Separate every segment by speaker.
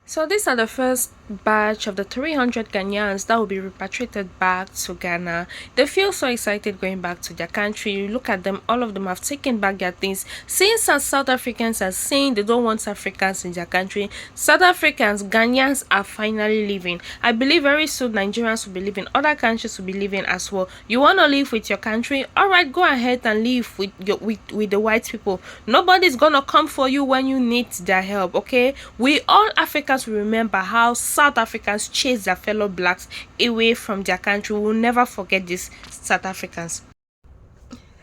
Speaker 1: So these are the first batch of the 300 Ghanaians that will be repatriated back to Ghana. They feel so excited going back to their country. You look at them, all of them have taken back their things. Since as South Africans are saying they don't want Africans in their country, South Africans, Ghanaians are finally leaving. I believe very soon Nigerians will be leaving. Other countries will be leaving as well. You want to live with your country? All right, go ahead and live with the white people. Nobody's gonna come for you when you need their help. Okay, we all Africans will remember how South Africans chased their fellow blacks away from their country. We'll never forget this, South Africans.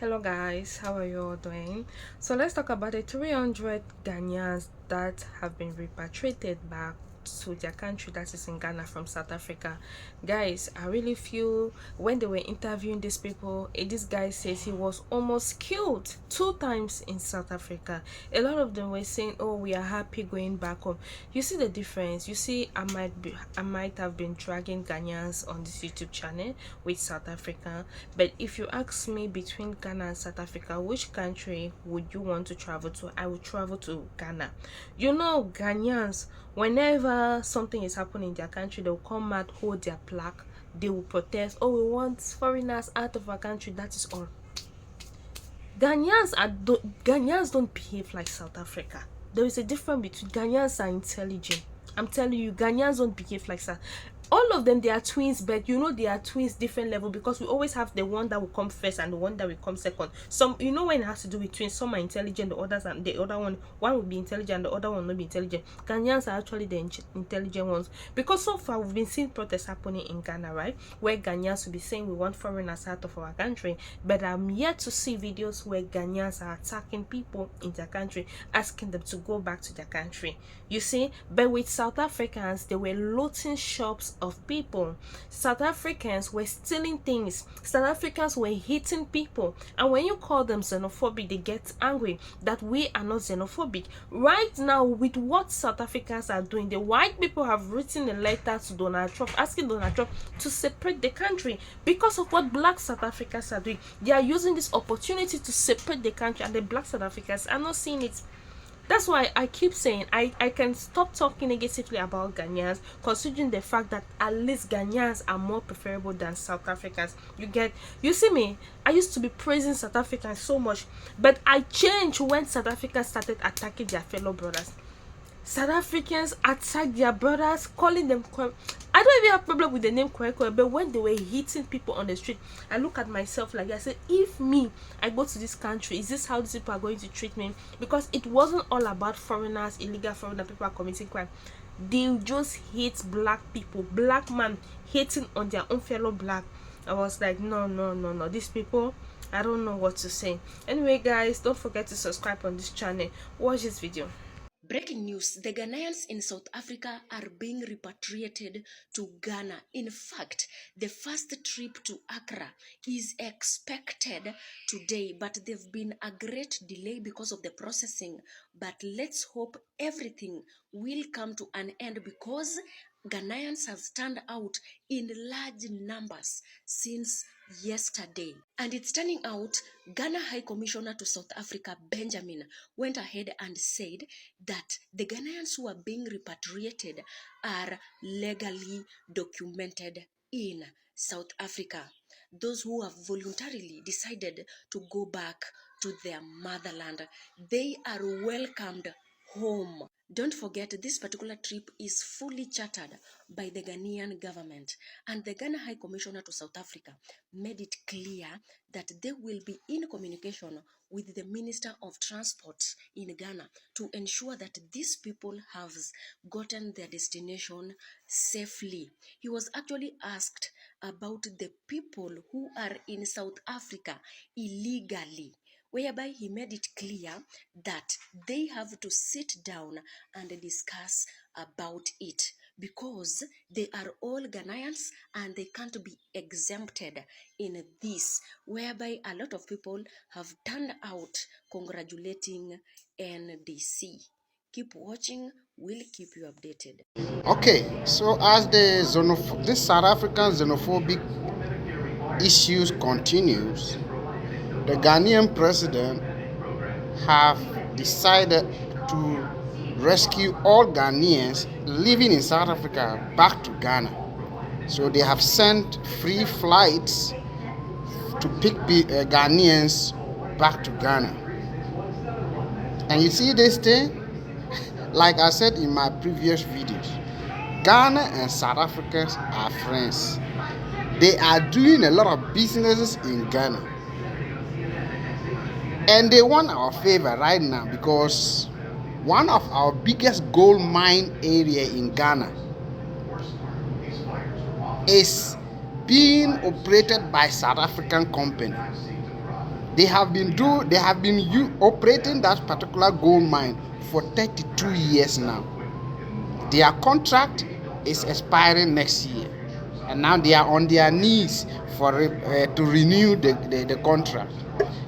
Speaker 1: Hello guys, how are you all doing? So let's talk about the 300 Ghanaians that have been repatriated back to their country, that is in Ghana, from South Africa. Guys, I really feel when they were interviewing these people, this guy says he was almost killed 2 times in South Africa. A lot of them were saying, oh, we are happy going back home. You see the difference. You see, I might have been dragging Ghanaians on this YouTube channel with South Africa, but if you ask me between Ghana and South Africa, which country would you want to travel to? I would travel to Ghana. You know, Ghanaians, whenever something is happening in their country, they'll come out, hold their plaque, they will protest. Oh, we want foreigners out of our country. That is all. Ghanaians don't behave like South Africa. There is a difference between Ghanaians are intelligent. I'm telling you, Ghanaians don't behave like South. All of them, they are twins, but you know they are twins different level, because we always have the one that will come first and the one that will come second. Some, you know, when it has to do with twins, some are intelligent, the others, and the other one will be intelligent, the other one will not be intelligent. Ghanaians are actually the intelligent ones, because so far we've been seeing protests happening in Ghana, right, where Ghanaians will be saying we want foreigners out of our country, but I'm yet to see videos where Ghanaians are attacking people in their country, asking them to go back to their country. You see, but with South Africans, they were looting shops of people. South Africans were stealing things. South Africans were hitting people. And when you call them xenophobic, they get angry that we are not xenophobic. Right now, with what South Africans are doing, the white people have written a letter to Donald Trump asking Donald Trump to separate the country because of what black South Africans are doing. They are using this opportunity to separate the country, and the black South Africans are not seeing it. That's why I keep saying I can stop talking negatively about Ghanaians, considering the fact that at least Ghanaians are more preferable than South Africans. You see me, I used to be praising South Africans so much, but I changed when South Africa started attacking their fellow brothers. South Africans attack their brothers, calling them. I don't even have problem with the name Kwekwe, but when they were hitting people on the street, I look at myself like I said, if me, I go to this country, is this how these people are going to treat me? Because it wasn't all about foreigners, illegal foreigner people are committing crime. They just hate black people, black man hating on their own fellow black. I was like, no, no, no, no. These people, I don't know what to say. Anyway, guys, don't forget to subscribe on this channel. Watch this video.
Speaker 2: Breaking news, the Ghanaians in South Africa are being repatriated to Ghana. In fact, the first trip to Accra is expected today, but there's been a great delay because of the processing. But let's hope everything will come to an end, because Ghanaians have turned out in large numbers since yesterday. And it's turning out Ghana High Commissioner to South Africa, Benjamin, went ahead and said that the Ghanaians who are being repatriated are legally documented in South Africa. Those who have voluntarily decided to go back to their motherland, they are welcomed home. Don't forget, this particular trip is fully chartered by the Ghanaian government, and the Ghana High Commissioner to South Africa made it clear that they will be in communication with the Minister of Transport in Ghana to ensure that these people have gotten their destination safely. He was actually asked about the people who are in South Africa illegally, whereby he made it clear that they have to sit down and discuss about it, because they are all Ghanaians and they can't be exempted in this, whereby a lot of people have turned out congratulating NDC. Keep watching, we'll keep you updated.
Speaker 3: Okay, so as this South African xenophobic issues continues, the Ghanaian president have decided to rescue all Ghanaians living in South Africa back to Ghana. So they have sent free flights to pick Ghanaians back to Ghana. And you see this thing? Like I said in my previous videos, Ghana and South Africa are friends. They are doing a lot of businesses in Ghana. And they want our favor right now because one of our biggest gold mine area in Ghana is being operated by South African company. They have been operating that particular gold mine for 32 years now. Their contract is expiring next year, and now they are on their knees for to renew the contract.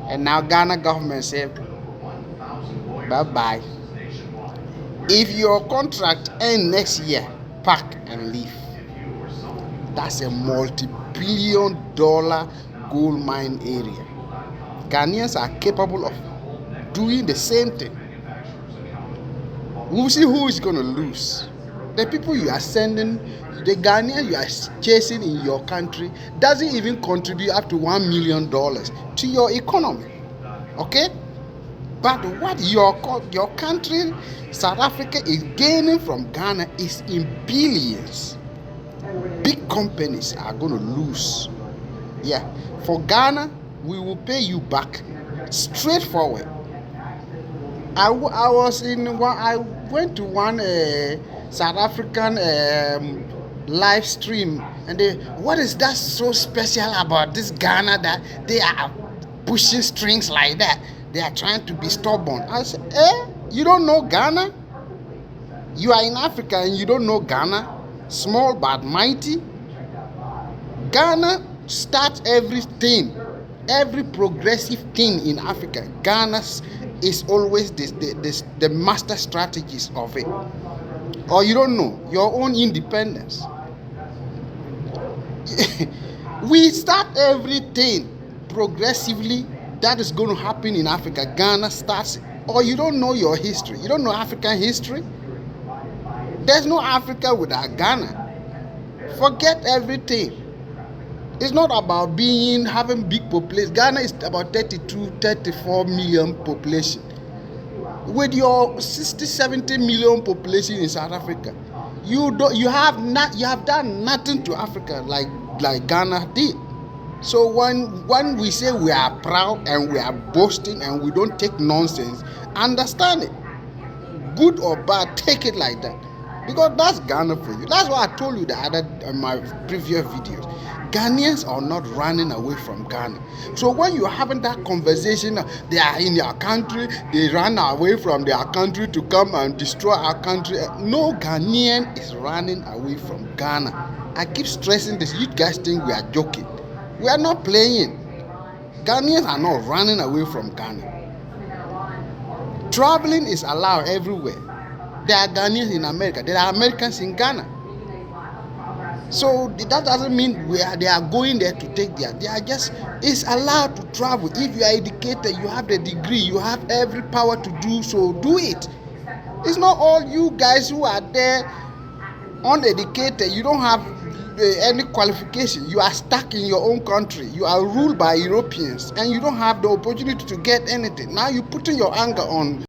Speaker 3: And now Ghana government said, bye-bye. If your contract ends next year, pack and leave. That's a multi-billion-dollar gold mine area. Ghanaians are capable of doing the same thing. We'll see who is going to lose. The people you are sending, the Ghanaians you are chasing in your country, doesn't even contribute up to $1 million to your economy. Okay? But what your country, South Africa, is gaining from Ghana is in billions. Big companies are going to lose. Yeah. For Ghana, we will pay you back. Straightforward. I went to one South African live stream, and what is that so special about this Ghana that they are pushing strings like that? They are trying to be stubborn. I said, you don't know Ghana? You are in Africa and you don't know Ghana? Small but mighty. Ghana starts everything, every progressive thing in Africa. Ghana is always the master strategist of it. Or you don't know your own independence. We start everything progressively that is going to happen in Africa. Ghana starts it. Or you don't know your history. You don't know African history. There's no Africa without Ghana. Forget everything. It's not about having big population. Ghana is about 34 million population. With your 60-70 million population in South Africa, you have done nothing to Africa like Ghana did. So when we say we are proud and we are boasting and we don't take nonsense, understand it. Good or bad, take it like that. Because that's Ghana for you. That's why I told you in my previous videos. Ghanaians are not running away from Ghana. So when you're having that conversation, they are in their country, they run away from their country to come and destroy our country. No Ghanaian is running away from Ghana. I keep stressing this. You guys think we are joking. We are not playing. Ghanaians are not running away from Ghana. Traveling is allowed everywhere. There are Ghanaians in America. There are Americans in Ghana. So that doesn't mean they are going there to take their. They are just, it's allowed to travel. If you are educated, you have the degree, you have every power to do so, do it. It's not all you guys who are there uneducated. You don't have any qualification. You are stuck in your own country. You are ruled by Europeans and you don't have the opportunity to get anything. Now you're putting your anger on